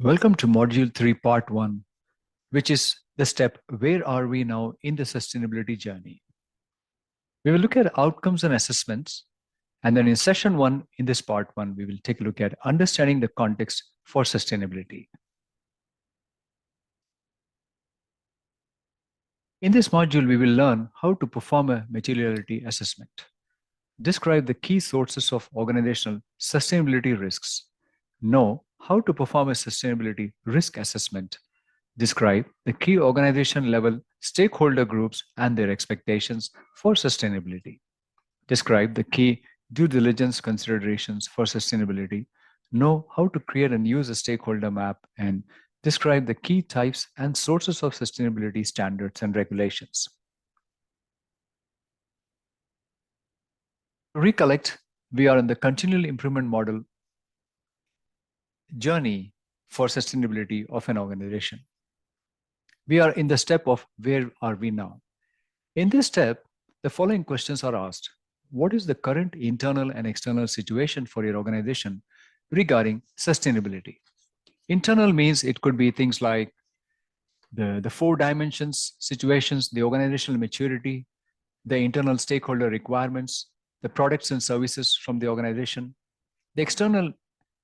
Welcome to Module 3, Part 1, which is the step, where are we now in the sustainability journey? We will look at outcomes and assessments. And then in session 1, in this Part 1, we will take a look at understanding the context for sustainability. In this module, we will learn how to perform a materiality assessment, describe the key sources of organizational sustainability risks, know how to perform a sustainability risk assessment, describe the key organization level stakeholder groups and their expectations for sustainability, describe the key due diligence considerations for sustainability, know how to create and use a stakeholder map, and describe the key types and sources of sustainability standards and regulations. To recollect, we are in the continual improvement model journey for sustainability of an organization. We are in the step of where are we now? In this step, the following questions are asked. What is the current internal and external situation for your organization regarding sustainability? Internal means it could be things like the 4 dimensions, situations, the organizational maturity, the internal stakeholder requirements, the products and services from the organization. The external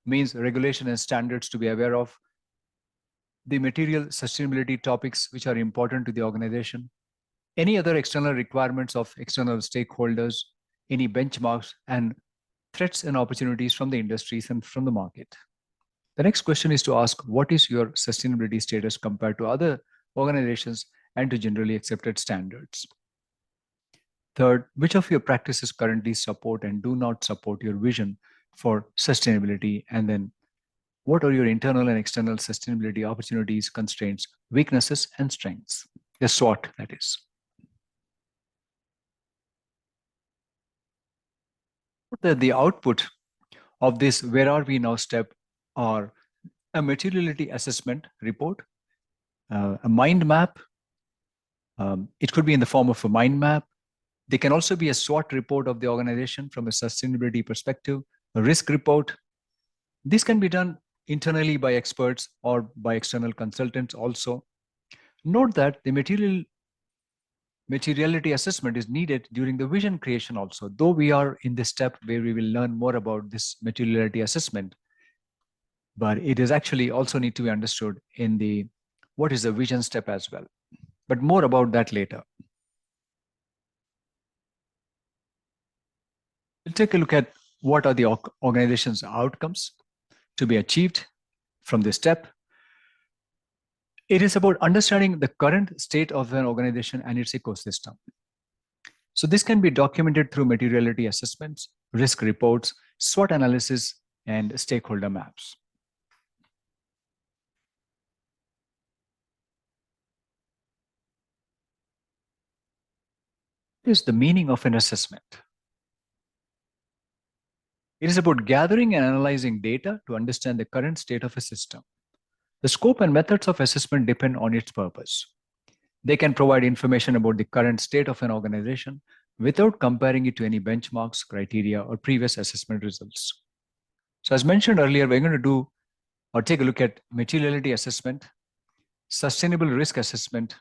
means regulation and standards to be aware of, the material sustainability topics which are important to the organization, any other external requirements of external stakeholders, any benchmarks, and threats and opportunities from the industries and from the market. The next question is to ask, what is your sustainability status compared to other organizations and to generally accepted standards? Third, which of your practices currently support and do not support your vision for sustainability? And then, what are your internal and external sustainability opportunities, constraints, weaknesses, and strengths? The SWOT, that is. The output of this where are we now step are a materiality assessment report, a mind map. It could be in the form of a mind map. They can also be a SWOT report of the organization from a sustainability perspective, a risk report. This can be done internally by experts or by external consultants also. Note that the materiality assessment is needed during the vision creation also, though we are in this step where we will learn more about this materiality assessment, but it is actually also need to be understood in the what is the vision step as well, but more about that later. We'll take a look at what are the organization's outcomes to be achieved from this step. It is about understanding the current state of an organization and its ecosystem. So this can be documented through materiality assessments, risk reports, SWOT analysis, and stakeholder maps. What is the meaning of an assessment? It is about gathering and analyzing data to understand the current state of a system. The scope and methods of assessment depend on its purpose. They can provide information about the current state of an organization without comparing it to any benchmarks, criteria, or previous assessment results. So as mentioned earlier, we're going to do or take a look at materiality assessment, sustainable risk assessment,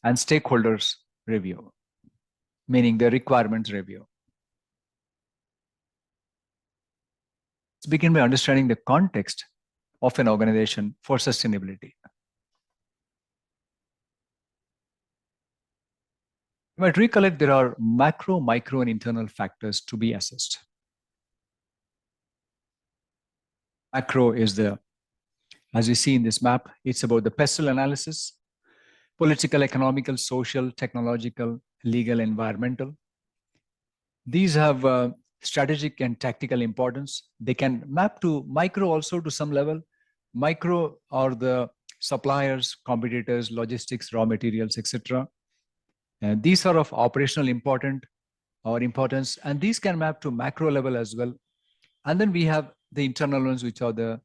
and stakeholders review, meaning the requirements review. Let's begin by understanding the context of an organization for sustainability. You might recollect there are macro, micro, and internal factors to be assessed. Macro is as we see in this map, it's about the pestle analysis, political, economical, social, technological, legal, environmental. These have strategic and tactical importance. They can map to micro also to some level. Micro are the suppliers, competitors, logistics, raw materials, etc. These are of operational importance, and these can map to macro level as well. And then we have the internal ones, which are the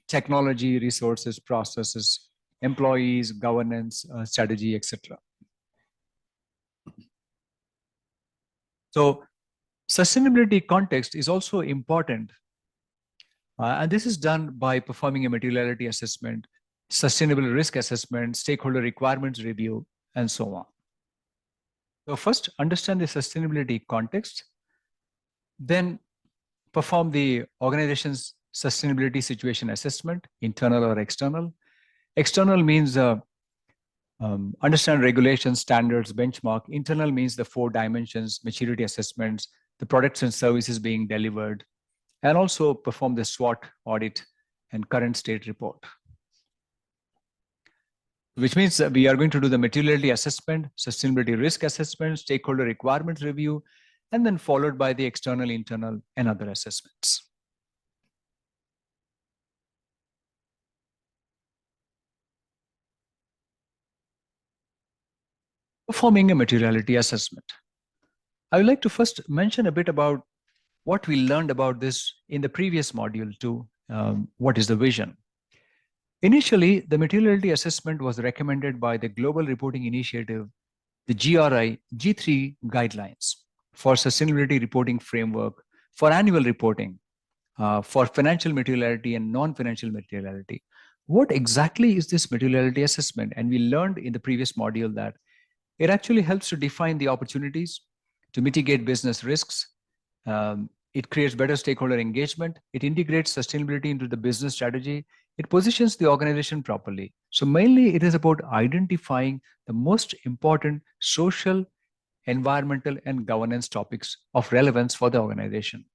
technology, resources, processes, employees, governance, strategy, etc. So sustainability context is also important And this is done by performing a materiality assessment, sustainable risk assessment, stakeholder requirements review, and so on. So first, understand the sustainability context, then perform the organization's sustainability situation assessment, internal or external. External means understand regulations, standards, benchmark. Internal means the 4 dimensions, maturity assessments, the products and services being delivered, and also perform the SWOT audit and current state report. Which means that we are going to do the materiality assessment, sustainability risk assessment, stakeholder requirements review, and then followed by the external, internal, and other assessments. Performing a materiality assessment. I would like to first mention a bit about what we learned about this in the previous module too. What is the vision? Initially, the materiality assessment was recommended by the Global Reporting Initiative, the GRI G3 guidelines for sustainability reporting framework for annual reporting, for financial materiality and non-financial materiality. What exactly is this materiality assessment? And we learned in the previous module that it actually helps to define the opportunities, to mitigate business risks. It creates better stakeholder engagement. It integrates sustainability into the business strategy. It positions the organization properly. So mainly it is about identifying the most important social, environmental, and governance topics of relevance for the organization.